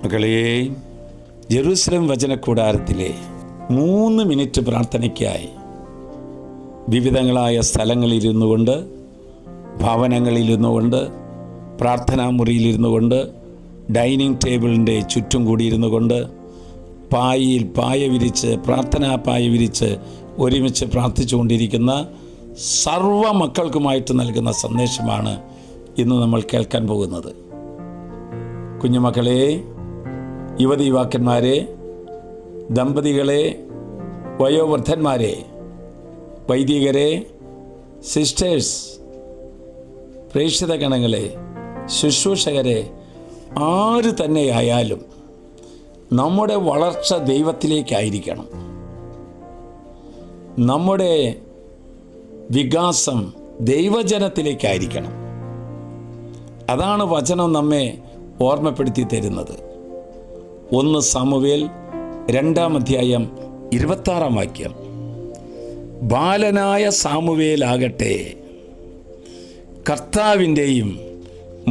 മക്കളെ, Jerusalem വചനക്കൂടാരത്തിലെ 3 minute പ്രാർത്ഥനയ്ക്കായി വിവിധങ്ങളായ സ്ഥലങ്ങളിലിരുന്നു കൊണ്ട്, ഭവനങ്ങളിലിരുന്നു കൊണ്ട്, പ്രാർത്ഥനാ മുറിയിലിരുന്നു കൊണ്ട്, ഡൈനിങ് ടേബിളിൻ്റെ ചുറ്റും കൂടിയിരുന്നു കൊണ്ട്, പായ വിരിച്ച്, പ്രാർത്ഥനാ പായ വിരിച്ച് ഒരുമിച്ച് പ്രാർത്ഥിച്ചുകൊണ്ടിരിക്കുന്ന സർവ മക്കൾക്കുമായിട്ട് നൽകുന്ന സന്ദേശമാണ് ഇന്ന് നമ്മൾ കേൾക്കാൻ പോകുന്നത്. കുഞ്ഞുമക്കളെ, യുവതി യുവാക്കന്മാരെ, ദമ്പതികളെ, വയോവൃദ്ധന്മാരെ, വൈദികരെ, സിസ്റ്റേഴ്സ്, പ്രേക്ഷിത ഗണങ്ങളെ, ശുശ്രൂഷകരെ, ആര് തന്നെയായാലും നമ്മുടെ വളർച്ച ദൈവത്തിലേക്കായിരിക്കണം. നമ്മുടെ വികാസം ദൈവജനത്തിലേക്കായിരിക്കണം. അതാണ് വചനം നമ്മെ ഓർമ്മപ്പെടുത്തി തരുന്നത്. 1 സാമുവേൽ 2-ാം അധ്യായം 26-ാം വാക്യം. ബാലനായ സാമുവേലാകട്ടെ കർത്താവിൻ്റെയും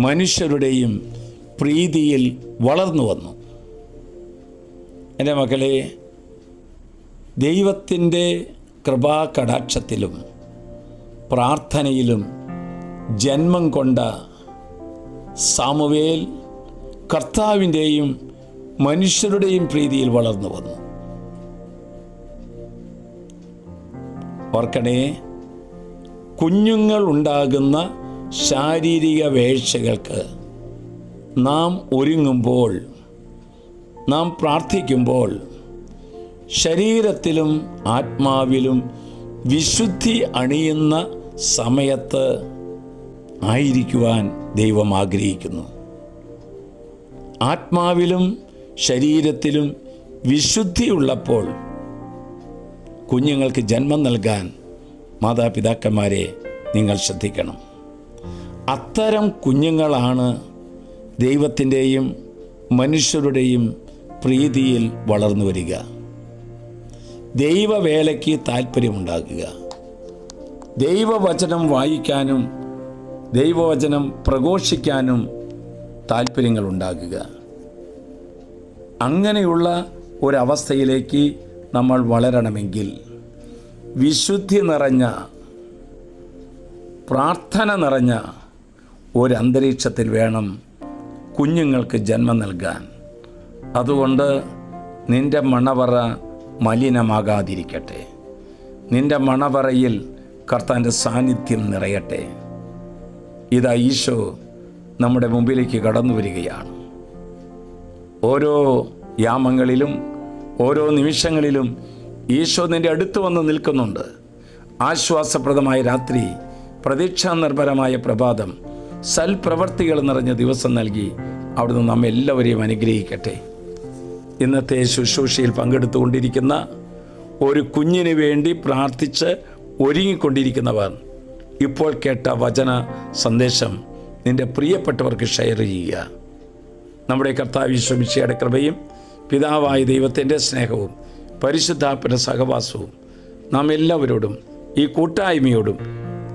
മനുഷ്യരുടെയും പ്രീതിയിൽ വളർന്നു വന്നു. എൻ്റെ മക്കളെ, ദൈവത്തിൻ്റെ കൃപാകടാക്ഷത്തിലും പ്രാർത്ഥനയിലും ജന്മം കൊണ്ട സാമുവേൽ കർത്താവിൻ്റെയും മനുഷ്യരുടെയും പ്രീതിയിൽ വളർന്നു വന്നു. ഓർക്കണേ, കുഞ്ഞുങ്ങൾ ഉണ്ടാകുന്ന ശാരീരിക വേഴ്ചകൾക്ക് നാം ഒരുങ്ങുമ്പോൾ, നാം പ്രാർത്ഥിക്കുമ്പോൾ ശരീരത്തിലും ആത്മാവിലും വിശുദ്ധി അണിയുന്ന സമയത്ത് ആയിരിക്കുവാൻ ദൈവം ആഗ്രഹിക്കുന്നു. ആത്മാവിലും ശരീരത്തിലും വിശുദ്ധിയുള്ളപ്പോൾ കുഞ്ഞുങ്ങൾക്ക് ജന്മം നൽകാൻ മാതാപിതാക്കന്മാരെ നിങ്ങൾ ശ്രദ്ധിക്കണം. അത്തരം കുഞ്ഞുങ്ങളാണ് ദൈവത്തിൻ്റെയും മനുഷ്യരുടെയും പ്രീതിയിൽ വളർന്നു വരിക. ദൈവവേലയ്ക്ക് താല്പര്യമുണ്ടാകുക, ദൈവവചനം വായിക്കാനും ദൈവവചനം പ്രഘോഷിക്കാനും താല്പര്യങ്ങളുണ്ടാകുക. അങ്ങനെയുള്ള ഒരവസ്ഥയിലേക്ക് നമ്മൾ വളരണമെങ്കിൽ വിശുദ്ധി നിറഞ്ഞ, പ്രാർത്ഥന നിറഞ്ഞ ഒരന്തരീക്ഷത്തിൽ വേണം കുഞ്ഞുങ്ങൾക്ക് ജന്മം നൽകാൻ. അതുകൊണ്ട് നിൻ്റെ മണവറ മലിനമാകാതിരിക്കട്ടെ. നിൻ്റെ മണവറയിൽ കർത്താവിൻ്റെ സാന്നിധ്യം നിറയട്ടെ. ഇതാ ഈശോ നമ്മുടെ മുമ്പിലേക്ക് കടന്നു വരികയാണ്. ഓരോ യാമങ്ങളിലും ഓരോ നിമിഷങ്ങളിലും ഈശോ നിൻ്റെ അടുത്ത് വന്ന് നിൽക്കുന്നുണ്ട്. ആശ്വാസപ്രദമായ രാത്രി, പ്രതീക്ഷാനിർഭരമായ പ്രഭാതം, സൽപ്രവർത്തികൾ നിറഞ്ഞ ദിവസം നൽകി അവിടുന്ന് നമ്മെല്ലാവരെയും അനുഗ്രഹിക്കട്ടെ. ഇന്നത്തെ ശുശ്രൂഷയിൽ പങ്കെടുത്തുകൊണ്ടിരിക്കുന്ന ഒരു കുഞ്ഞിന് വേണ്ടി പ്രാർത്ഥിച്ച് ഒരുങ്ങിക്കൊണ്ടിരിക്കുന്നവർ ഇപ്പോൾ കേട്ട വചന സന്ദേശം നിൻ്റെ പ്രിയപ്പെട്ടവർക്ക് ഷെയർ ചെയ്യുക. നമ്മുടെ കർത്താവ് യേശു മിശിഹായുടെ കൃപയും പിതാവായ ദൈവത്തിൻ്റെ സ്നേഹവും പരിശുദ്ധാത്മാവിൻ്റെ സഹവാസവും നാം എല്ലാവരോടും ഈ കൂട്ടായ്മയോടും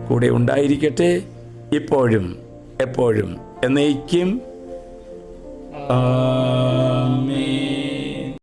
കൂടെ ഉണ്ടായിരിക്കട്ടെ, ഇപ്പോഴും എപ്പോഴും എന്നേക്കും. ആമേൻ.